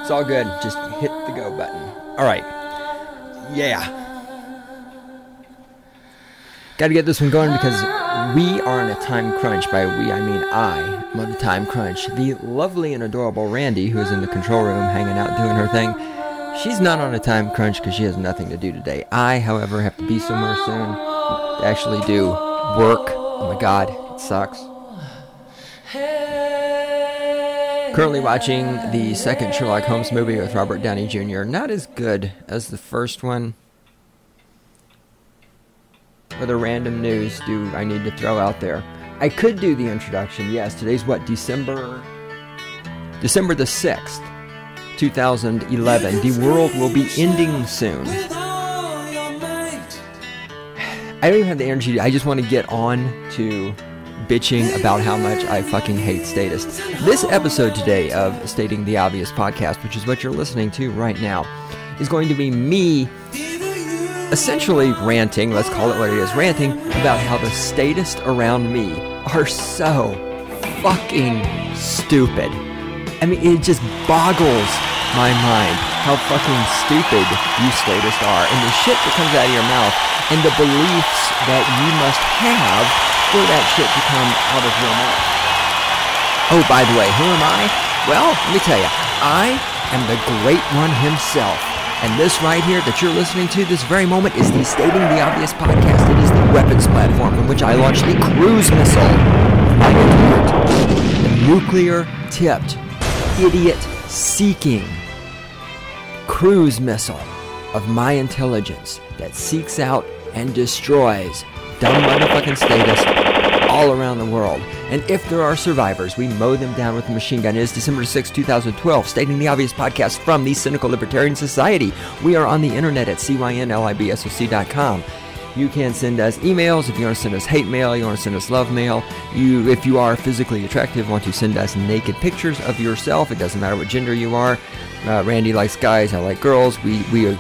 It's all good. Just hit the go button. All right. Yeah. Got to get this one going because we are on a time crunch. By we, I mean I am on a time crunch. The lovely and adorable Randy, who is in the control room hanging out doing her thing, she's not on a time crunch because she has nothing to do today. I, however, have to be somewhere soon to actually do work. Oh my God, it sucks. Currently watching the second Sherlock Holmes movie with Robert Downey Jr. Not as good as the first one. What other random news do I need to throw out there? I could do the introduction. Yes, today's what? December the 6th, 2011. The world will be ending soon. I don't even have the energy. I just want to get on to bitching about how much I fucking hate statists. This episode today of Stating the Obvious podcast, which is what you're listening to right now, is going to be me essentially ranting, let's call it what it is, ranting about how the statists around me are so fucking stupid. I mean, it just boggles my mind how fucking stupid you statists are, and the shit that comes out of your mouth, and the beliefs that you must have for that shit to come out of your mouth. Oh, by the way, who am I? Well, let me tell you, I am the great one himself. And this right here that you're listening to this very moment is the Stating the Obvious podcast. It is the weapons platform from which I launched the cruise missile of my intellect. The nuclear-tipped, idiot-seeking cruise missile of my intelligence that seeks out and destroys dumb motherfucking statists all around the world. And if there are survivors, we mow them down with a machine gun. It is December 6, 2012, Stating the Obvious podcast from the Cynical Libertarian Society. We are on the internet at cynlibsoc.com. You can send us emails if you want to send us hate mail, you want to send us love mail. If you are physically attractive, want to send us naked pictures of yourself. It doesn't matter what gender you are. Randy likes guys, I like girls. We are,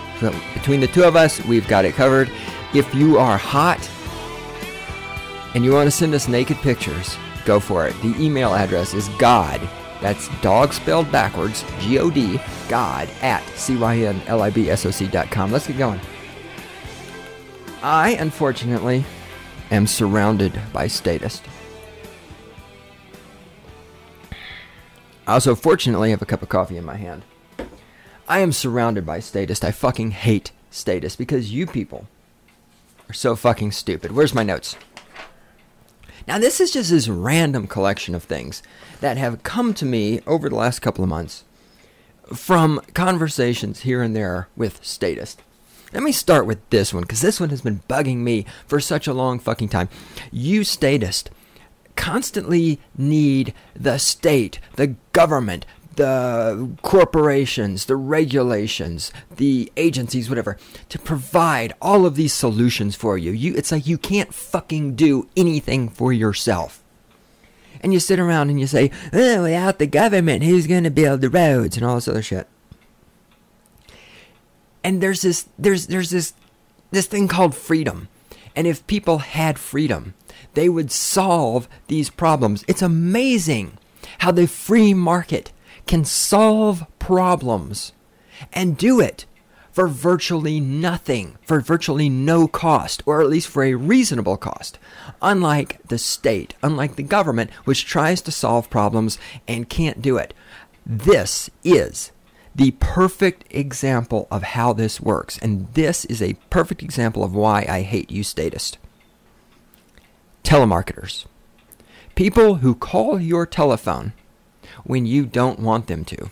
between the two of us, we've got it covered. If you are hot and you want to send us naked pictures, go for it. The email address is God, that's dog spelled backwards, G-O-D, God, at cynlibsoc.com. Let's get going. I, unfortunately, am surrounded by statists. I also, fortunately, have a cup of coffee in my hand. I am surrounded by statists. I fucking hate statists because you people are so fucking stupid. Where's my notes? Now, this is just this random collection of things that have come to me over the last couple of months from conversations here and there with statists. Let me start with this one, because this one has been bugging me for such a long fucking time. You statists constantly need the state, the government, the corporations, the regulations, the agencies, whatever, to provide all of these solutions for you. It's like you can't fucking do anything for yourself. And you sit around and you say, oh, without the government, who's going to build the roads and all this other shit. And there's this thing called freedom. And if people had freedom, they would solve these problems. It's amazing how the free market can solve problems and do it for virtually nothing, for virtually no cost, or at least for a reasonable cost. Unlike the state, unlike the government, which tries to solve problems and can't do it. This is the perfect example of how this works, and this is a perfect example of why I hate you statists. Telemarketers. People who call your telephone when you don't want them to.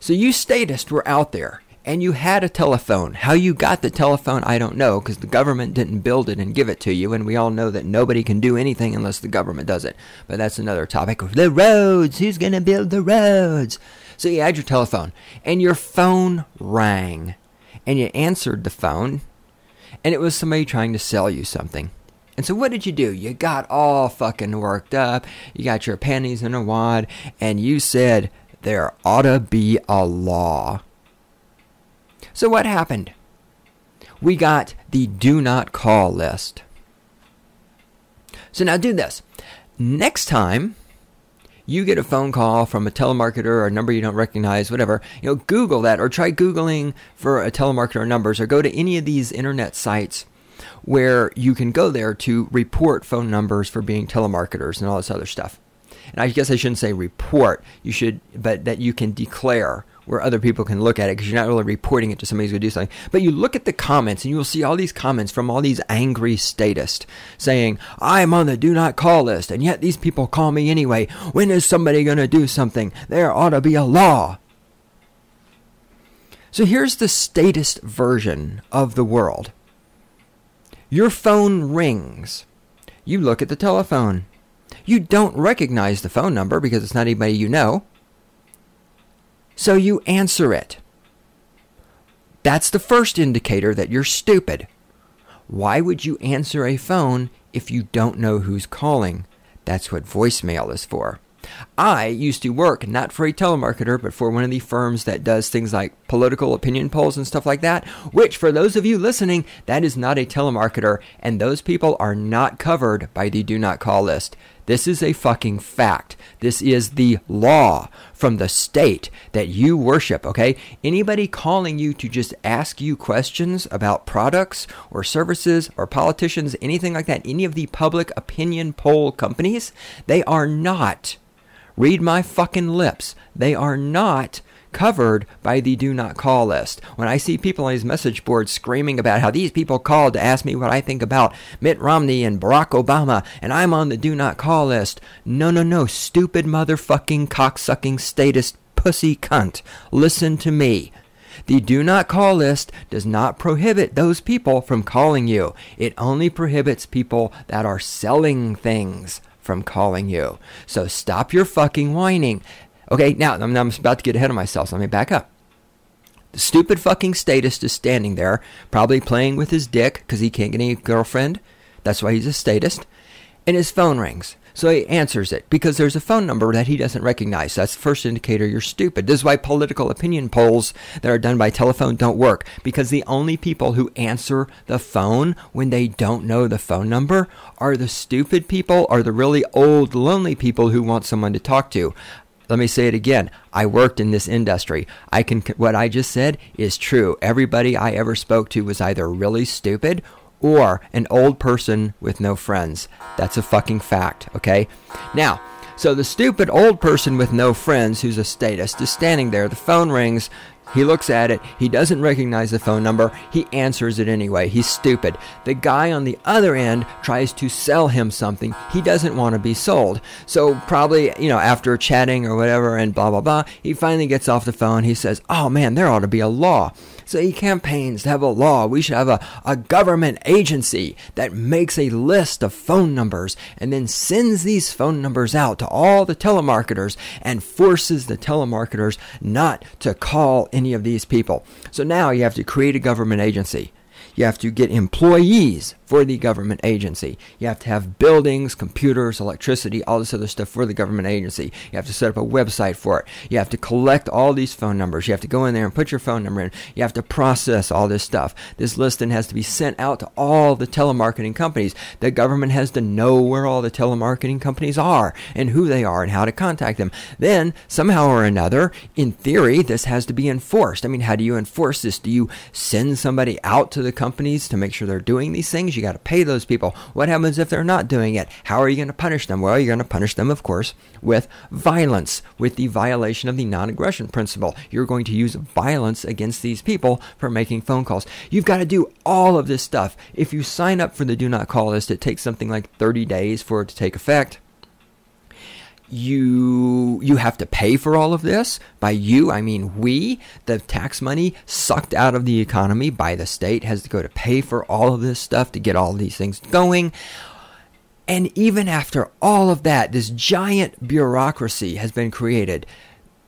So you statists were out there and you had a telephone. How you got the telephone, I don't know, because the government didn't build it and give it to you, and we all know that nobody can do anything unless the government does it. But that's another topic. The roads, who's going to build the roads? So you had your telephone and your phone rang and you answered the phone and it was somebody trying to sell you something. And so what did you do? You got all fucking worked up. You got your panties in a wad. And you said, there ought to be a law. So what happened? We got the do not call list. So now do this. Next time you get a phone call from a telemarketer or a number you don't recognize, whatever, Google that or try Googling for a telemarketer numbers, or go to any of these internet sites where you can go there to report phone numbers for being telemarketers and all this other stuff. And I guess I shouldn't say report, but that you can declare where other people can look at it, because you're not really reporting it to somebody who's going to do something. But you look at the comments and you will see all these comments from all these angry statists saying, I'm on the do not call list, and yet these people call me anyway. When is somebody going to do something? There ought to be a law. So here's the statist version of the world. Your phone rings. You look at the telephone. You don't recognize the phone number because it's not anybody you know. So you answer it. That's the first indicator that you're stupid. Why would you answer a phone if you don't know who's calling? That's what voicemail is for. I used to work not for a telemarketer, but for one of the firms that does things like political opinion polls and stuff like that, which for those of you listening, that is not a telemarketer, and those people are not covered by the do not call list. This is a fucking fact. This is the law from the state that you worship, okay? Anybody calling you to just ask you questions about products or services or politicians, anything like that, any of the public opinion poll companies, they are not, read my fucking lips, they are not covered by the do not call list. When I see people on these message boards screaming about how these people called to ask me what I think about Mitt Romney and Barack Obama, and I'm on the do not call list. No, stupid motherfucking cocksucking statist pussy cunt. Listen to me. The do not call list does not prohibit those people from calling you. It only prohibits people that are selling things from calling you. So stop your fucking whining. Okay, now I'm about to get ahead of myself, so let me back up. The stupid fucking statist is standing there, probably playing with his dick because he can't get any girlfriend. That's why he's a statist. And his phone rings. So he answers it because there's a phone number that he doesn't recognize. So that's the first indicator you're stupid. This is why political opinion polls that are done by telephone don't work, because the only people who answer the phone when they don't know the phone number are the stupid people or the really old, lonely people who want someone to talk to. Let me say it again. I worked in this industry. What I just said is true. Everybody I ever spoke to was either really stupid or an old person with no friends. That's a fucking fact, okay? Now, so the stupid old person with no friends who's a statist is standing there. The phone rings. He looks at it. He doesn't recognize the phone number. He answers it anyway. He's stupid. The guy on the other end tries to sell him something. He doesn't want to be sold. So probably, after chatting or whatever and blah, blah, blah, he finally gets off the phone. He says, oh man, there ought to be a law. So he campaigns to have a law. We should have a government agency that makes a list of phone numbers and then sends these phone numbers out to all the telemarketers and forces the telemarketers not to call any of these people. So now you have to create a government agency. You have to get employees for the government agency. You have to have buildings, computers, electricity, all this other stuff for the government agency. You have to set up a website for it. You have to collect all these phone numbers. You have to go in there and put your phone number in. You have to process all this stuff. This list then has to be sent out to all the telemarketing companies. The government has to know where all the telemarketing companies are and who they are and how to contact them. Then, somehow or another, in theory, this has to be enforced. I mean, how do you enforce this? Do you send somebody out to the companies to make sure they're doing these things? You got to pay those people. What happens if they're not doing it? How are you going to punish them? Well, you're going to punish them, of course, with violence, with the violation of the non-aggression principle. You're going to use violence against these people for making phone calls. You've got to do all of this stuff. If you sign up for the do not call list, it takes something like 30 days for it to take effect. You have to pay for all of this. By you, I mean we. The tax money sucked out of the economy by the state has to go to pay for all of this stuff to get all of these things going. And even after all of that, this giant bureaucracy has been created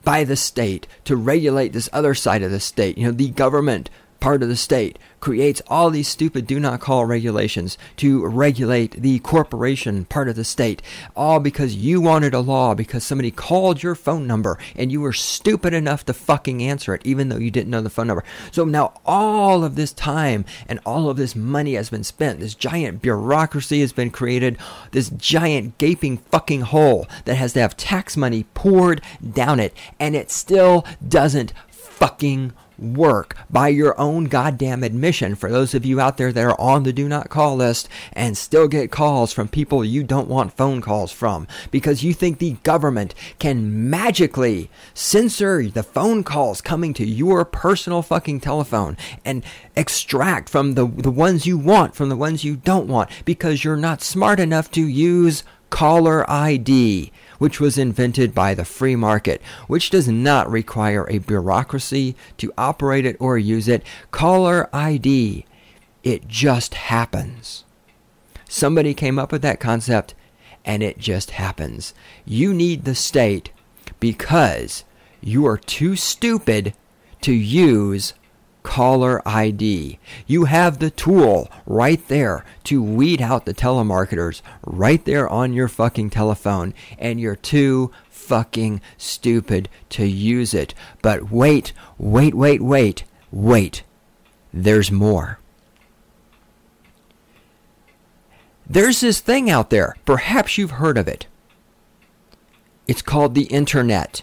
by the state to regulate this other side of the state. The government part of the state, creates all these stupid do not call regulations to regulate the corporation part of the state, all because you wanted a law because somebody called your phone number and you were stupid enough to fucking answer it even though you didn't know the phone number. So now all of this time and all of this money has been spent. This giant bureaucracy has been created, this giant gaping fucking hole that has to have tax money poured down it, and it still doesn't fucking work by your own goddamn admission. For those of you out there that are on the do not call list and still get calls from people you don't want phone calls from because you think the government can magically censor the phone calls coming to your personal fucking telephone and extract from the ones you want from the ones you don't want because you're not smart enough to use caller ID, which was invented by the free market, which does not require a bureaucracy to operate it or use it. Caller ID, it just happens. Somebody came up with that concept, and it just happens. You need the state because you are too stupid to use caller ID. You have the tool right there to weed out the telemarketers right there on your fucking telephone, and you're too fucking stupid to use it. But wait. There's more. There's this thing out there. Perhaps you've heard of it. It's called the internet.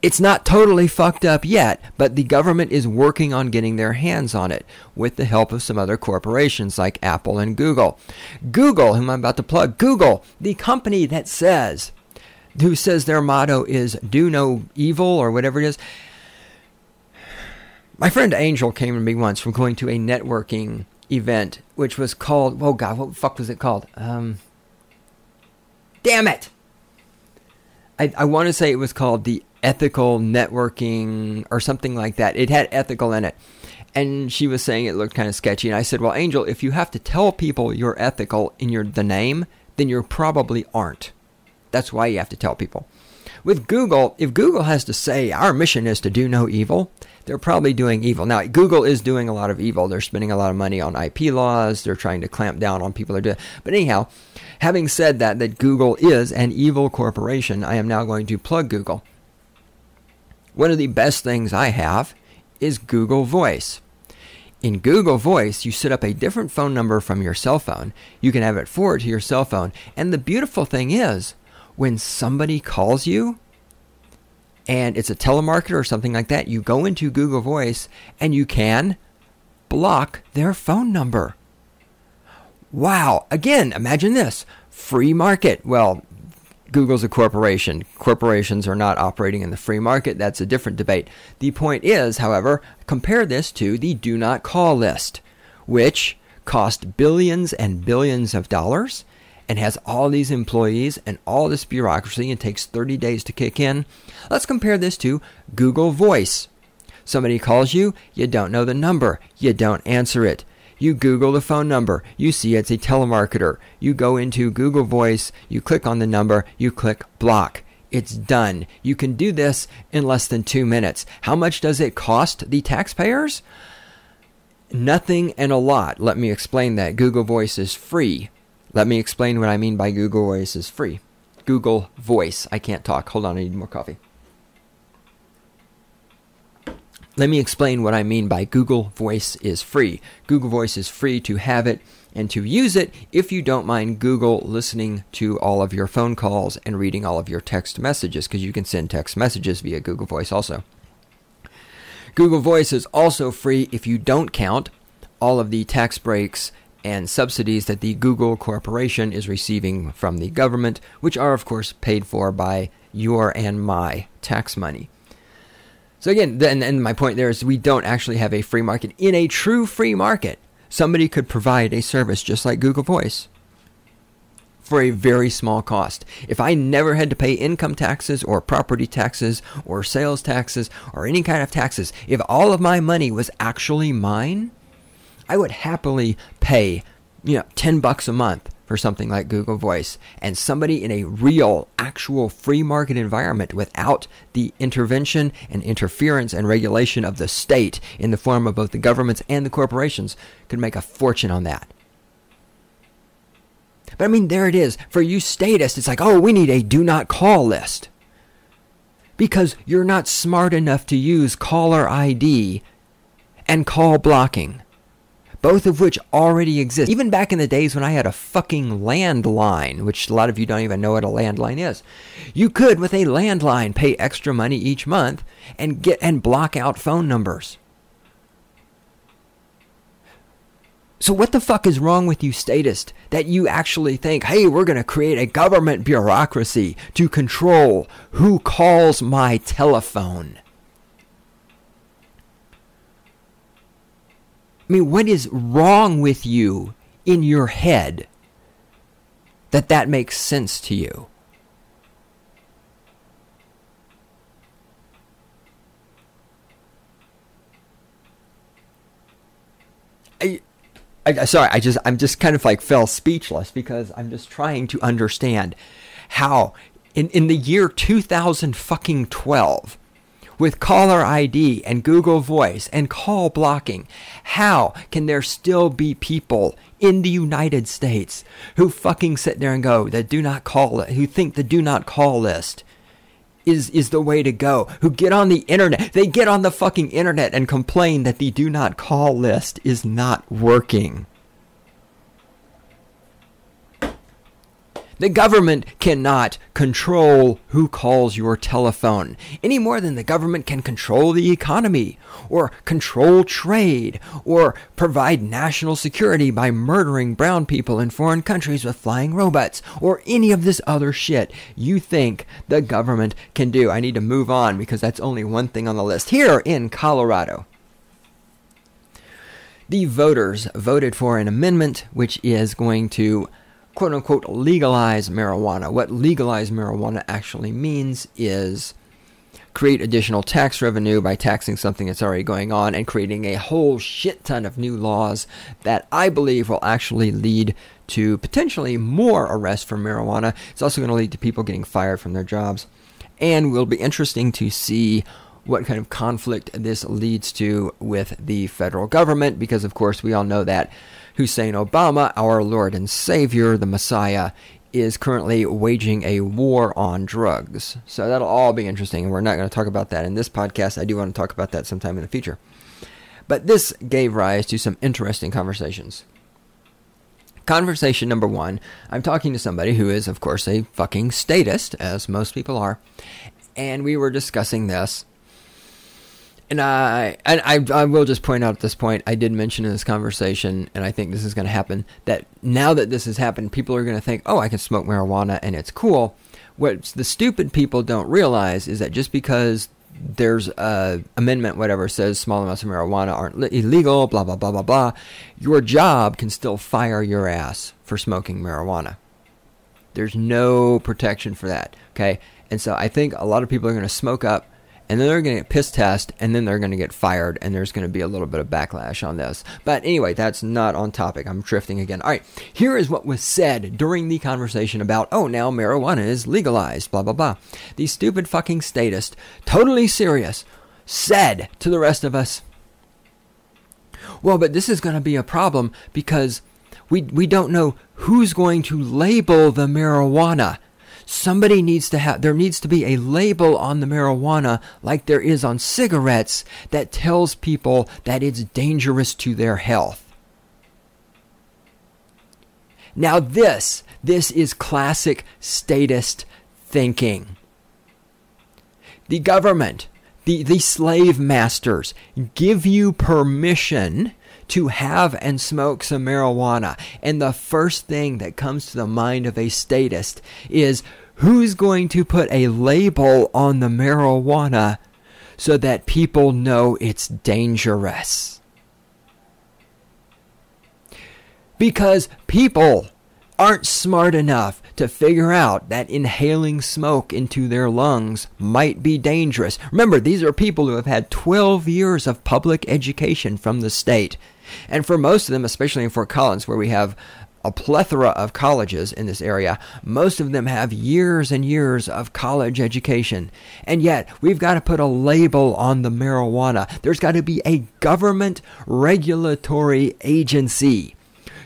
It's not totally fucked up yet, but the government is working on getting their hands on it with the help of some other corporations like Apple and Google. Google, whom I'm about to plug, Google, the company that who says their motto is do no evil or whatever it is. My friend Angel came to me once from going to a networking event, which was called, oh God, what the fuck was it called? Damn it! I want to say it was called the ethical networking or something like that. It had ethical in it. And she was saying it looked kind of sketchy. And I said, well, Angel, if you have to tell people you're ethical in the name, then you probably aren't. That's why you have to tell people. With Google, if Google has to say our mission is to do no evil, they're probably doing evil. Now, Google is doing a lot of evil. They're spending a lot of money on IP laws. They're trying to clamp down on people that do it. But anyhow, having said that Google is an evil corporation, I am now going to plug Google. One of the best things I have is Google Voice. In Google Voice, you set up a different phone number from your cell phone. You can have it forward to your cell phone. And the beautiful thing is, when somebody calls you, and it's a telemarketer or something like that, you go into Google Voice and you can block their phone number. Wow. Again, imagine this. Free market. Well, Google's a corporation. Corporations are not operating in the free market. That's a different debate. The point is, however, compare this to the do not call list, which cost billions and billions of dollars and has all these employees and all this bureaucracy and takes 30 days to kick in. Let's compare this to Google Voice. Somebody calls you, you don't know the number, you don't answer it. You Google the phone number, you see it's a telemarketer. You go into Google Voice, you click on the number, you click block. It's done. You can do this in less than 2 minutes. How much does it cost the taxpayers? Nothing and a lot. Let me explain that. Google Voice is free. Let me explain what I mean by Google Voice is free. Google Voice. I can't talk. Hold on, I need more coffee. Let me explain what I mean by Google Voice is free. Google Voice is free to have it and to use it if you don't mind Google listening to all of your phone calls and reading all of your text messages, because you can send text messages via Google Voice also. Google Voice is also free if you don't count all of the tax breaks and subsidies that the Google Corporation is receiving from the government, which are, of course, paid for by your and my tax money. So again, and my point there is we don't actually have a free market. In a true free market, somebody could provide a service just like Google Voice for a very small cost. If I never had to pay income taxes or property taxes or sales taxes or any kind of taxes, if all of my money was actually mine, I would happily pay, $10 a month for something like Google Voice, and somebody in a real, actual free market environment without the intervention and interference and regulation of the state in the form of both the governments and the corporations could make a fortune on that. But I mean, there it is. For you statists, it's like, oh, we need a do not call list. Because you're not smart enough to use caller ID and call blocking, both of which already exist. Even back in the days when I had a fucking landline, which a lot of you don't even know what a landline is. You could, with a landline, pay extra money each month and block out phone numbers. So what the fuck is wrong with you statists that you actually think, hey, we're going to create a government bureaucracy to control who calls my telephone? I mean, what is wrong with you in your head that makes sense to you? I'm just kind of like fell speechless because I'm just trying to understand how in the year 2012, with caller ID and Google Voice and call blocking, how can there still be people in the United States who fucking sit there and go, who think the do not call list is the way to go, who get on the internet, they get on the fucking internet and complain that the do not call list is not working. The government cannot control who calls your telephone any more than the government can control the economy or control trade or provide national security by murdering brown people in foreign countries with flying robots or any of this other shit you think the government can do. I need to move on because that's only one thing on the list. Here in Colorado, the voters voted for an amendment which is going to quote-unquote legalize marijuana. What legalize marijuana actually means is create additional tax revenue by taxing something that's already going on and creating a whole shit ton of new laws that I believe will actually lead to potentially more arrests for marijuana. It's also going to lead to people getting fired from their jobs. And will be interesting to see what kind of conflict this leads to with the federal government, because of course we all know that Hussein Obama, our Lord and Savior, the Messiah, is currently waging a war on drugs. So that'll all be interesting, and we're not going to talk about that in this podcast. I do want to talk about that sometime in the future. But this gave rise to some interesting conversations. Conversation number one, I'm talking to somebody who is, of course, a fucking statist, as most people are, and we were discussing this. And I will just point out at this point, I did mention in this conversation, and I think this is going to happen, that now that this has happened, people are going to think, oh, I can smoke marijuana and it's cool. What the stupid people don't realize is that just because there's a amendment, whatever, says small amounts of marijuana aren't illegal, blah, blah, blah, blah, blah, your job can still fire your ass for smoking marijuana. There's no protection for that, okay? And so I think a lot of people are going to smoke up, and then they're going to get piss test, and then they're going to get fired, and there's going to be a little bit of backlash on this. But anyway, that's not on topic. I'm drifting again. All right, here is what was said during the conversation about, oh, now marijuana is legalized, blah, blah, blah. The stupid fucking statist, totally serious, said to the rest of us, well, but this is going to be a problem because we don't know who's going to label the marijuana. Somebody needs to have, there needs to be a label on the marijuana like there is on cigarettes that tells people that it's dangerous to their health. Now this is classic statist thinking. The government, the slave masters give you permission to have and smoke some marijuana. And the first thing that comes to the mind of a statist is, who's going to put a label on the marijuana so that people know it's dangerous? Because people aren't smart enough to figure out that inhaling smoke into their lungs might be dangerous. Remember, these are people who have had 12 years of public education from the state. And for most of them, especially in Fort Collins, where we have a plethora of colleges in this area. Most of them have years and years of college education. And yet, we've got to put a label on the marijuana. There's got to be a government regulatory agency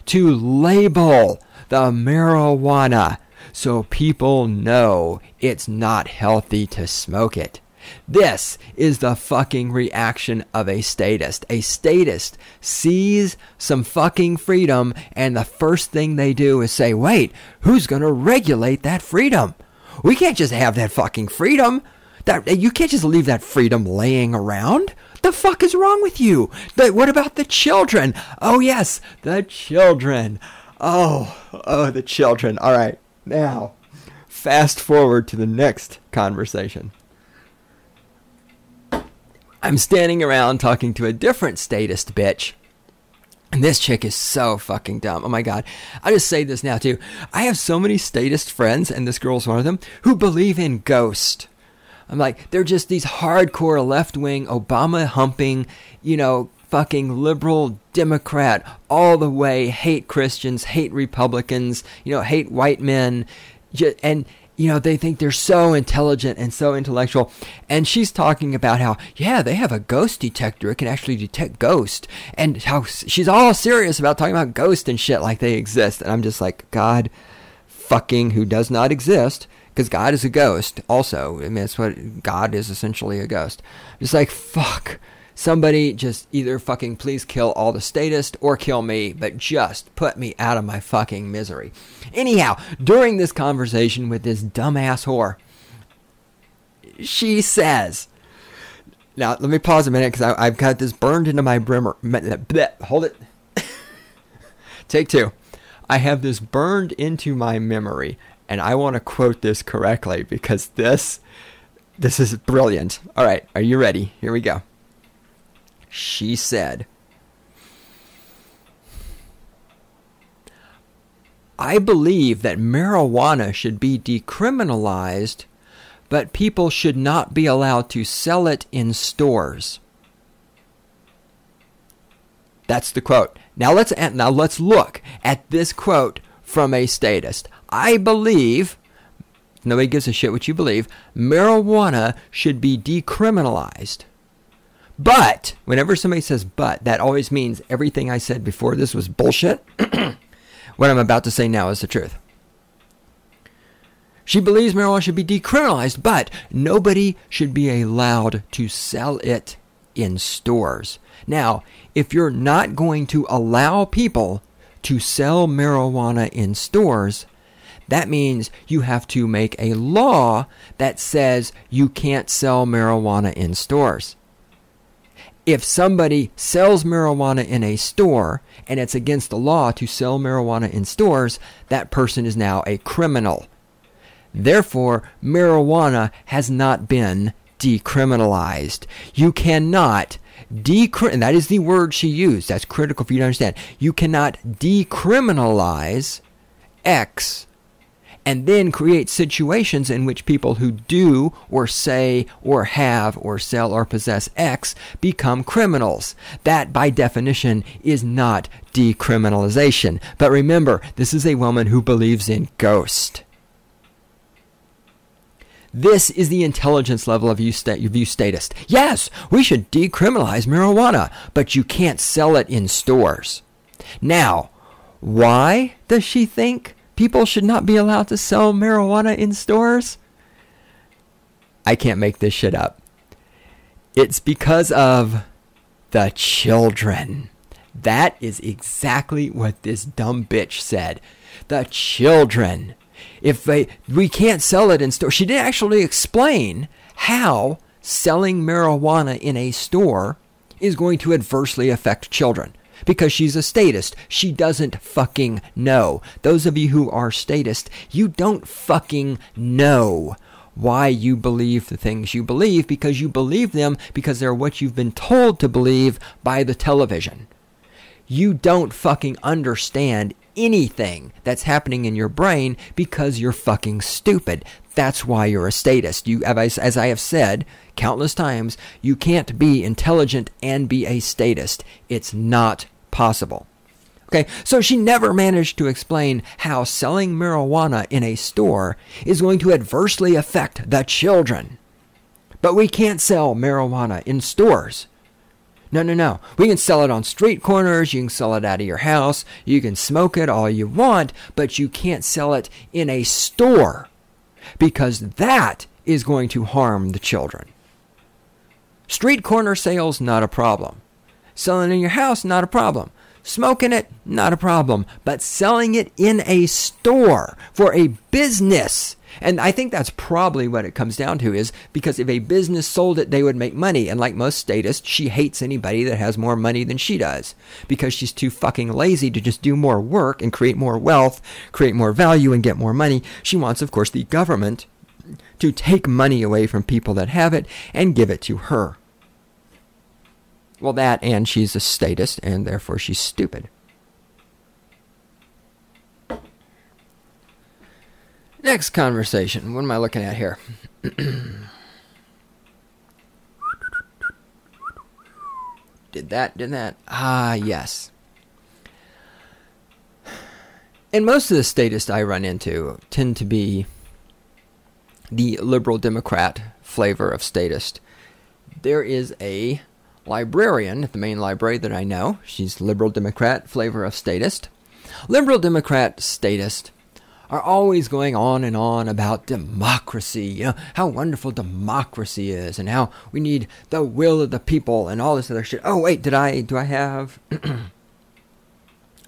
to label the marijuana so people know it's not healthy to smoke it. This is the fucking reaction of a statist. A statist sees some fucking freedom, and the first thing they do is say, wait, who's going to regulate that freedom? We can't just have that fucking freedom. You can't just leave that freedom laying around. The fuck is wrong with you? What about the children? Oh, yes, the children. Oh, the children. All right, now, fast forward to the next conversation. I'm standing around talking to a different statist bitch. And this chick is so fucking dumb. Oh my God. I just say this now too. I have so many statist friends, and this girl's one of them, who believe in ghost. I'm like, they're just these hardcore left-wing, Obama-humping, fucking liberal Democrat, all the way, hate Christians, hate Republicans, hate white men, and they think they're so intelligent and so intellectual. And she's talking about how, yeah, they have a ghost detector. It can actually detect ghosts. And how she's all serious about talking about ghosts and shit like they exist. And I'm just like, God fucking who does not exist. Because God is a ghost also. I mean, that's what God is, essentially a ghost. Just like, fuck. Somebody just either fucking please kill all the statists or kill me, but just put me out of my fucking misery. Anyhow, during this conversation with this dumbass whore, she says, now let me pause a minute because I've got this burned into my brimmer. Hold it. Take two. I have this burned into my memory, and I want to quote this correctly because this is brilliant. All right, are you ready? Here we go. She said, I believe that marijuana should be decriminalized, but people should not be allowed to sell it in stores. That's the quote. Now let's look at this quote from a statist. I believe, nobody gives a shit what you believe, marijuana should be decriminalized. But, whenever somebody says but, that always means everything I said before this was bullshit. What I'm about to say now is the truth. She believes marijuana should be decriminalized, but nobody should be allowed to sell it in stores. Now, if you're not going to allow people to sell marijuana in stores, that means you have to make a law that says you can't sell marijuana in stores. If somebody sells marijuana in a store and it's against the law to sell marijuana in stores, that person is now a criminal. Therefore, marijuana has not been decriminalized. You cannot and that is the word she used. That's critical for you to understand. You cannot decriminalize X and then create situations in which people who do or say or have or sell or possess X become criminals. That, by definition, is not decriminalization. But remember, this is a woman who believes in ghost. This is the intelligence level of you statist. Yes, we should decriminalize marijuana, but you can't sell it in stores. Now, why does she think people should not be allowed to sell marijuana in stores? I can't make this shit up. It's because of the children. That is exactly what this dumb bitch said. The children. We can't sell it in stores. She didn't actually explain how selling marijuana in a store is going to adversely affect children. Because she's a statist. She doesn't fucking know. Those of you who are statist, you don't fucking know why you believe the things you believe, because you believe them because they're what you've been told to believe by the television. You don't fucking understand anything that's happening in your brain because you're fucking stupid. That's why you're a statist. As I have said countless times, you can't be intelligent and be a statist. It's not possible. Okay, so she never managed to explain how selling marijuana in a store is going to adversely affect the children. But we can't sell marijuana in stores. No. We can sell it on street corners. You can sell it out of your house. You can smoke it all you want, but you can't sell it in a store because that is going to harm the children. Street corner sales, not a problem. Selling it in your house, not a problem. Smoking it, not a problem. But selling it in a store for a business. And I think that's probably what it comes down to, is because if a business sold it, they would make money. And like most statists, she hates anybody that has more money than she does because she's too fucking lazy to just do more work and create more wealth, create more value, and get more money. She wants, of course, the government to take money away from people that have it and give it to her. Well, that, and she's a statist, and therefore she's stupid. Next conversation. What am I looking at here? Did that. Ah, yes. And most of the statists I run into tend to be the liberal Democrat flavor of statist. There is a librarian at the main library that I know. She's liberal Democrat flavor of statist. Liberal Democrat statist are always going on and on about democracy, you know, how wonderful democracy is and how we need the will of the people and all this other shit. Oh, wait, do I have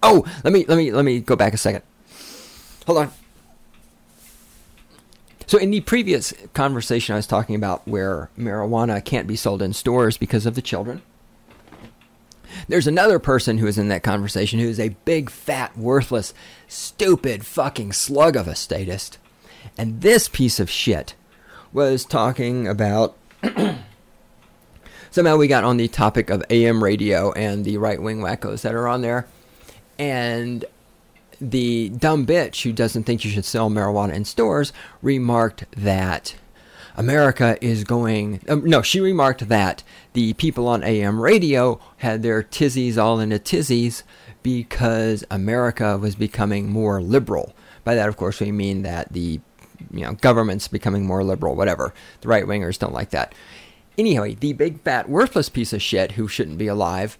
Oh, let me go back a second. Hold on. So in the previous conversation I was talking about where marijuana can't be sold in stores because of the children. There's another person who is in that conversation who is a big, fat, worthless, stupid fucking slug of a statist. And this piece of shit was talking about... Somehow we got on the topic of AM radio and the right-wing wackos that are on there. And the dumb bitch who doesn't think you should sell marijuana in stores remarked that America is going... she remarked that the people on AM radio had their tizzies all in a tizzies because America was becoming more liberal. By that, of course, we mean that the government's becoming more liberal, whatever. The right-wingers don't like that. Anyway, the big, fat, worthless piece of shit who shouldn't be alive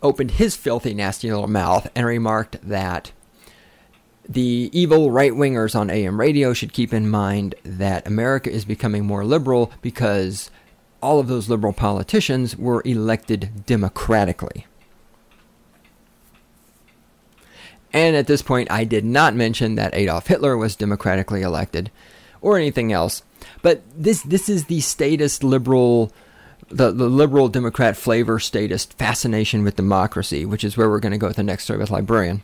opened his filthy, nasty little mouth and remarked that the evil right-wingers on AM radio should keep in mind that America is becoming more liberal because all of those liberal politicians were elected democratically. And at this point, I did not mention that Adolf Hitler was democratically elected or anything else. But this is the statist liberal, the liberal Democrat flavor statist fascination with democracy, which is where we're going to go with the next story with Librarian.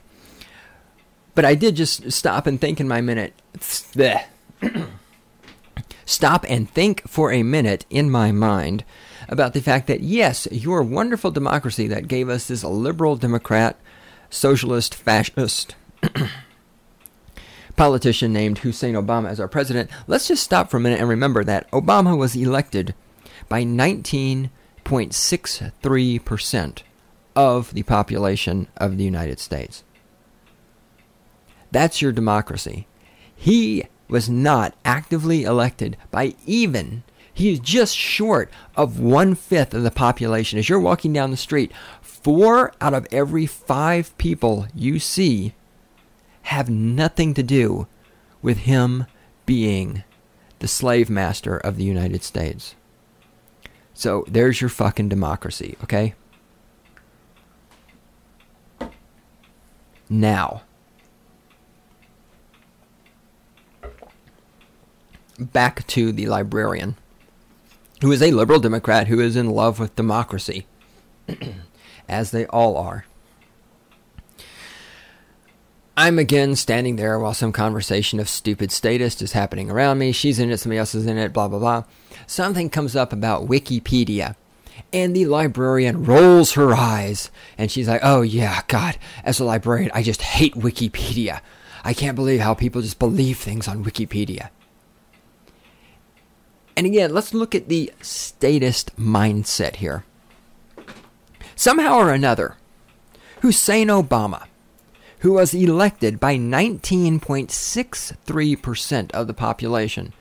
But I did just stop and think in my minute. Stop and think for a minute in my mind about the fact that, yes, your wonderful democracy that gave us this liberal Democrat, socialist, fascist politician named Hussein Obama as our president. Let's just stop for a minute and remember that Obama was elected by 19.63% of the population of the United States. That's your democracy. He was not actively elected by even, he is just short of 1/5 of the population. As you're walking down the street, 4 out of every 5 people you see have nothing to do with him being the slave master of the United States. So there's your fucking democracy, okay? Now, back to the librarian, who is a liberal Democrat who is in love with democracy, as they all are. I'm again standing there while some conversation of stupid statist is happening around me. She's in it, somebody else is in it, blah, blah, blah. Something comes up about Wikipedia, and the librarian rolls her eyes, and she's like, oh yeah, God, as a librarian, I just hate Wikipedia. I can't believe how people just believe things on Wikipedia. And again, let's look at the statist mindset here. Somehow or another, Hussein Obama who was elected by 19.63% of the population.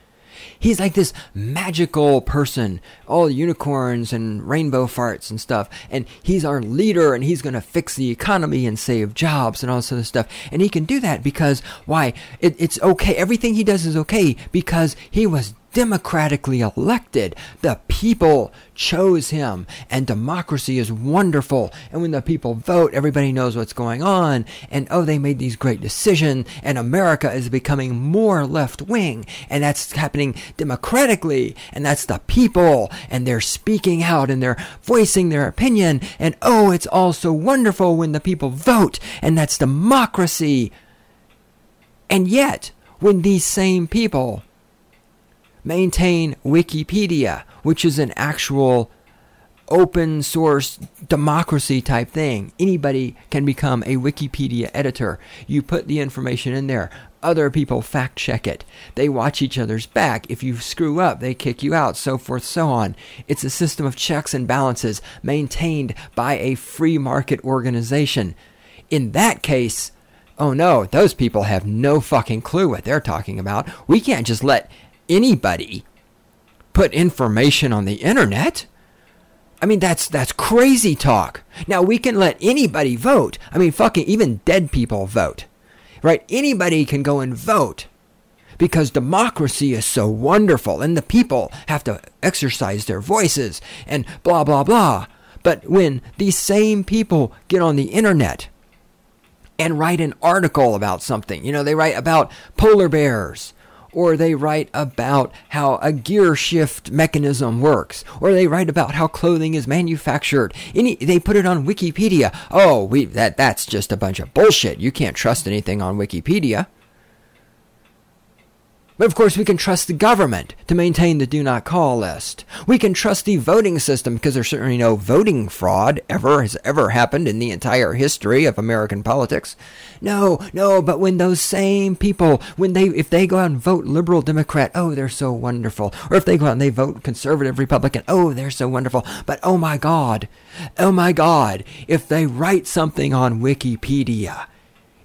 He's like this magical person, all unicorns and rainbow farts and stuff. And he's our leader, and he's going to fix the economy and save jobs and all this other stuff. And he can do that because, why? It's okay. Everything he does is okay because he was democratically elected. The people chose him, and democracy is wonderful. And when the people vote, everybody knows what's going on, and oh, they made these great decisions, and America is becoming more left-wing, and that's happening democratically, and that's the people, and they're speaking out, and they're voicing their opinion, and oh, it's all so wonderful when the people vote, and that's democracy. And yet, when these same people maintain Wikipedia, which is an actual open source democracy type thing. Anybody can become a Wikipedia editor. You put the information in there. Other people fact check it. They watch each other's back. If you screw up, they kick you out, so forth, so on. It's a system of checks and balances maintained by a free market organization. In that case, oh no, those people have no fucking clue what they're talking about. We can't just let anybody put information on the internet. I mean, that's crazy talk. Now, we can let anybody vote. I mean, fucking even dead people vote, right? Anybody can go and vote because democracy is so wonderful and the people have to exercise their voices and blah, blah, blah. But when these same people get on the internet and write an article about something, they write about polar bears, or they write about how a gear shift mechanism works, or they write about how clothing is manufactured. They put it on Wikipedia. Oh, that's just a bunch of bullshit. You can't trust anything on Wikipedia. But of course, we can trust the government to maintain the do not call list. We can trust the voting system because there's certainly no voting fraud has ever happened in the entire history of American politics. No, but when those same people, if they go out and vote liberal Democrat, oh, they're so wonderful. Or if they go out and they vote conservative Republican, oh, they're so wonderful. But oh my God, if they write something on Wikipedia,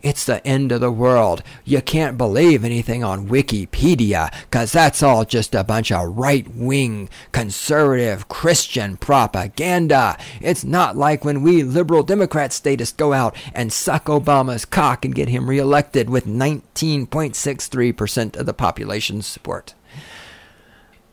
it's the end of the world. You can't believe anything on Wikipedia because that's all just a bunch of right-wing, conservative, Christian propaganda. It's not like when we liberal Democrat statists go out and suck Obama's cock and get him reelected with 19.63% of the population's support.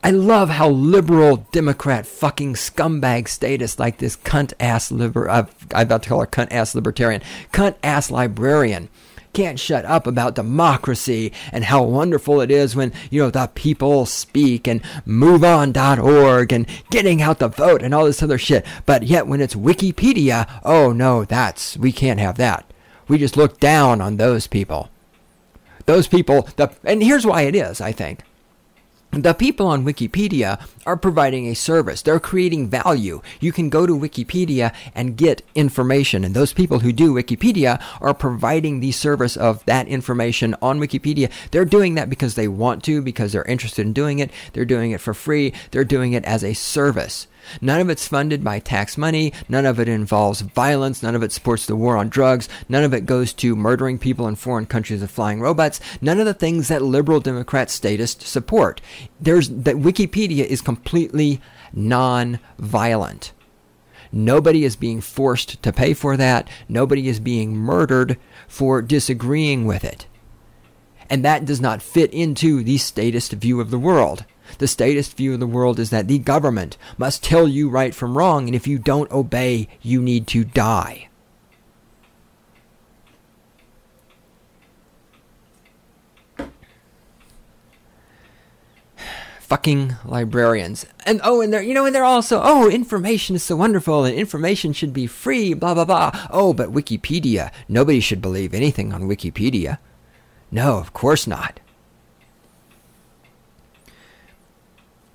I love how liberal Democrat fucking scumbag statists like this cunt-ass I'm about to call her cunt-ass libertarian, cunt-ass librarian can't shut up about democracy and how wonderful it is when, the people speak and MoveOn.org and getting out the vote and all this other shit. But yet when it's Wikipedia, oh no, we can't have that. We just look down on those people. And here's why it is, I think. The people on Wikipedia are providing a service. They're creating value. You can go to Wikipedia and get information. And those people who do Wikipedia are providing the service of that information on Wikipedia. They're doing that because they want to, because they're interested in doing it. They're doing it for free. They're doing it as a service. None of it's funded by tax money. None of it involves violence. None of it supports the war on drugs. None of it goes to murdering people in foreign countries with flying robots. None of the things that liberal Democrat statists support. That Wikipedia is completely non-violent. Nobody is being forced to pay for that. Nobody is being murdered for disagreeing with it. And that does not fit into the statist view of the world. The statist view of the world is that the government must tell you right from wrong, and if you don't obey, you need to die. Fucking librarians. And they're also, information is so wonderful and information should be free, blah, blah, blah. Oh, but Wikipedia, nobody should believe anything on Wikipedia. No, of course not.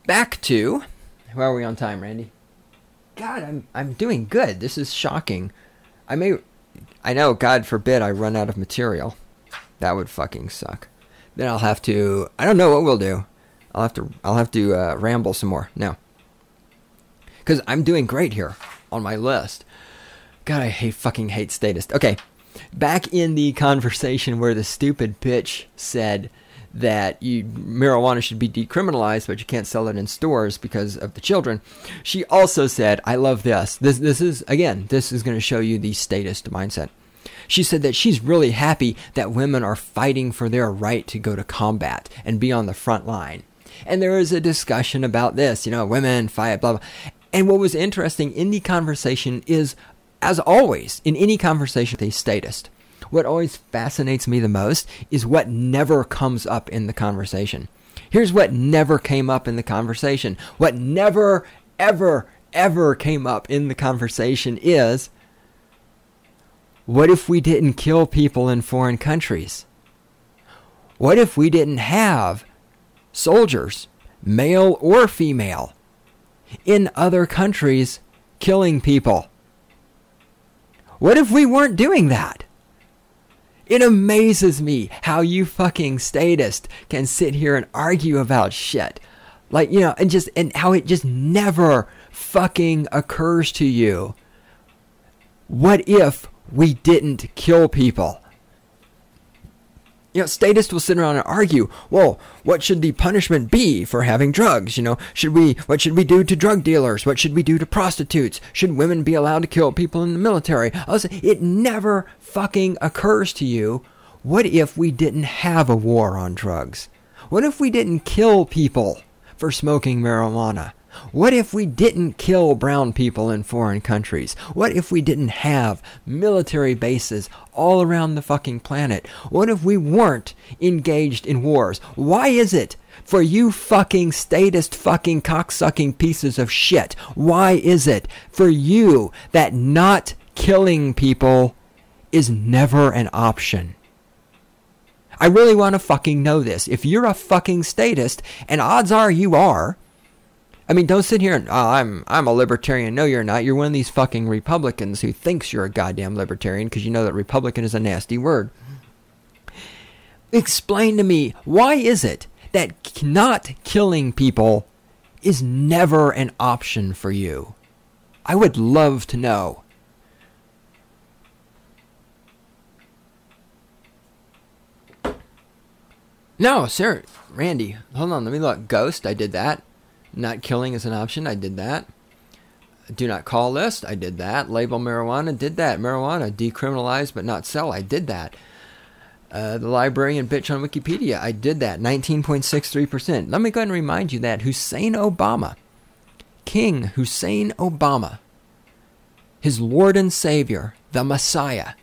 Back to, where are we on time, Randy? God, I'm doing good. This is shocking. I know, God forbid I run out of material. That would fucking suck. Then I'll have to, I don't know what we'll do. I'll have to ramble some more. No. Because I'm doing great here on my list. God, I fucking hate statists. Okay. back in the conversation where the stupid bitch said that marijuana should be decriminalized, but you can't sell it in stores because of the children, she also said, I love this. This is going to show you the statist mindset. She said that she's really happy that women are fighting for their right to go to combat and be on the front line. And there was a discussion about this, women fight, blah, blah. And what was interesting in the conversation is, as always, in any conversation with a statist, what always fascinates me the most is what never comes up in the conversation. Here's what never came up in the conversation. What never, ever, ever came up in the conversation is, what if we didn't kill people in foreign countries? What if we didn't have soldiers, male or female, in other countries killing people? What if we weren't doing that? It amazes me how you fucking statists can sit here and argue about shit. And how it just never fucking occurs to you. What if we didn't kill people? Statists will sit around and argue, well, what should the punishment be for having drugs? What should we do to drug dealers? What should we do to prostitutes? Should women be allowed to kill people in the military? It never fucking occurs to you, what if we didn't have a war on drugs? What if we didn't kill people for smoking marijuana? What if we didn't kill brown people in foreign countries? What if we didn't have military bases all around the fucking planet? What if we weren't engaged in wars? Why is it for you fucking statist fucking cocksucking pieces of shit? Why is it for you that not killing people is never an option? I really want to fucking know this. If you're a fucking statist, and odds are you are, don't sit here and, I'm a libertarian. No, you're not. You're one of these fucking Republicans who thinks you're a goddamn libertarian because you know that Republican is a nasty word. Explain to me, why is it that not killing people is never an option for you? I would love to know. No, sir, Randy, hold on, let me look. Ghost, I did that. Not killing is an option, I did that. Do not call list, I did that. Label marijuana, did that. Marijuana, decriminalized but not sell, I did that. The librarian bitch on Wikipedia, I did that. 19.63%. Let me go ahead and remind you that Hussein Obama, King Hussein Obama, his Lord and Savior, the Messiah,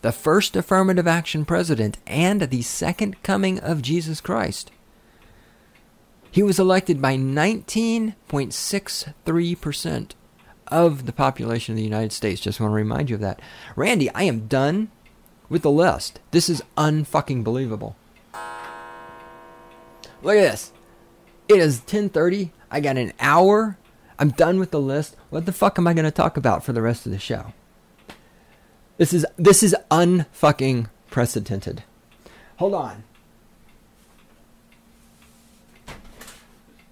the first affirmative action president, and the second coming of Jesus Christ, he was elected by 19.63% of the population of the United States. Just want to remind you of that. Randy, I am done with the list. This is unfucking believable. Look at this. It is 10:30. I got an hour. I'm done with the list. What the fuck am I going to talk about for the rest of the show? This is unfucking precedented. Hold on.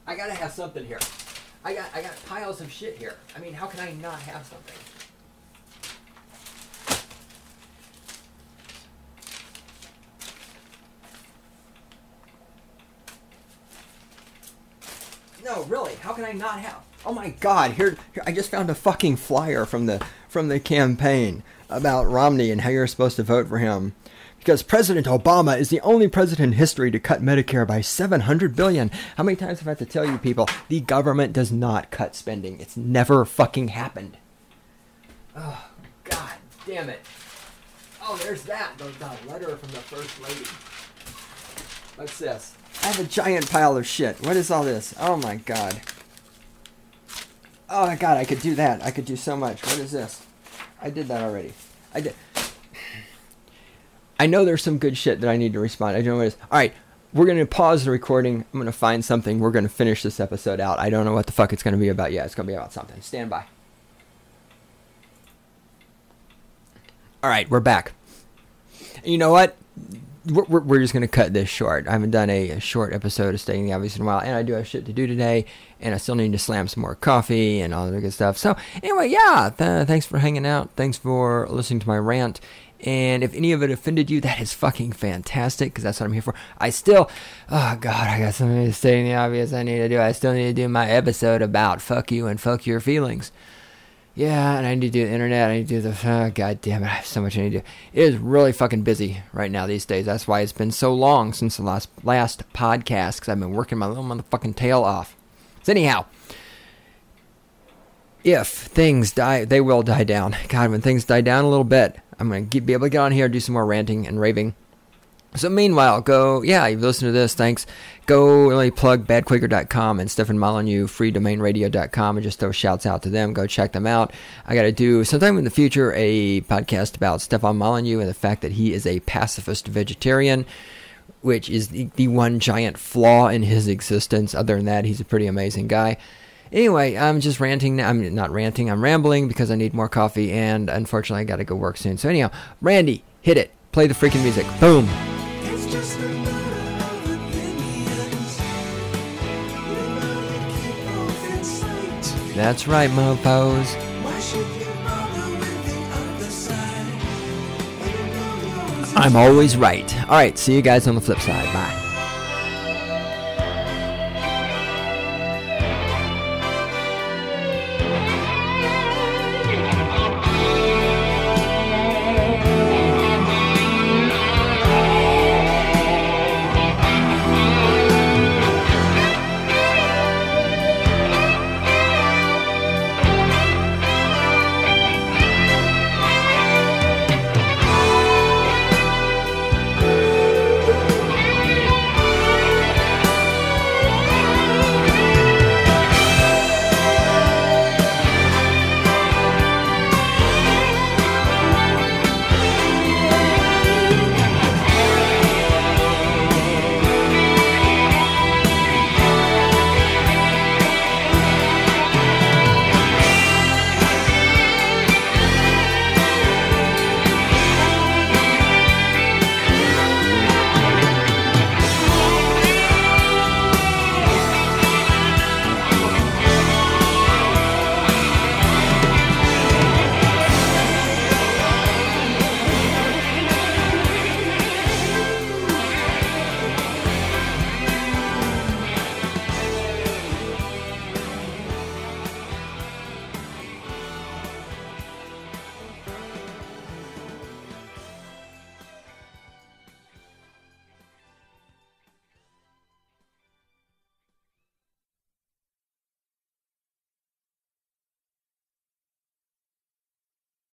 I gotta have something here. I got piles of shit here. How can I not have something? No, really, how can I not have? Oh my God, here I just found a fucking flyer from the campaign about Romney and how you're supposed to vote for him. Because President Obama is the only president in history to cut Medicare by $700 billion. How many times have I had to tell you people, the government does not cut spending. It's never fucking happened. Oh, God damn it. Oh, there's that. The letter from the First Lady. What's this? I have a giant pile of shit. What is all this? Oh my God. Oh my God, I could do that. I could do so much. What is this? I did that already. I know there's some good shit that I need to respond. I don't know what it is. All right, we're going to pause the recording. I'm going to find something. We're going to finish this episode out. I don't know what the fuck it's going to be about yet. It's going to be about something. Stand by. All right, we're back. And you know what? We're just going to cut this short. I haven't done a short episode of Stating the Obvious in a while, and I do have shit to do today, and I still need to slam some more coffee and all that good stuff. So, anyway, yeah, thanks for hanging out. Thanks for listening to my rant, And if any of it offended you, that is fucking fantastic, because that's what I'm here for. I still, oh God, I got something to say in the obvious I need to do. I still need to do my episode about fuck you and fuck your feelings. Yeah, and I need to do the internet. I need to do the, God damn it, I have so much I need to do. It is really fucking busy right now these days. That's why it's been so long since the last podcast, because I've been working my little motherfucking tail off. So anyhow, if things die, they will die down. God, when things die down a little bit, I'm going to be able to get on here and do some more ranting and raving. So meanwhile, go, yeah, you've listened to this, thanks. Go really plug badquaker.com and Stefan Molyneux, freedomainradio.com, and just throw shouts out to them. Go check them out. I got to do sometime in the future a podcast about Stefan Molyneux and the fact that he is a pacifist vegetarian, which is the one giant flaw in his existence. Other than that, he's a pretty amazing guy. Anyway, I'm just ranting now. I'm not ranting, I'm rambling because I need more coffee, and unfortunately I got to go work soon. So anyhow, Randy, hit it. Play the freaking music. Boom. It's just a matter of opinions. That's right, mofos. Why should you bother with the other side? I'm always right. Alright, see you guys on the flip side. Bye.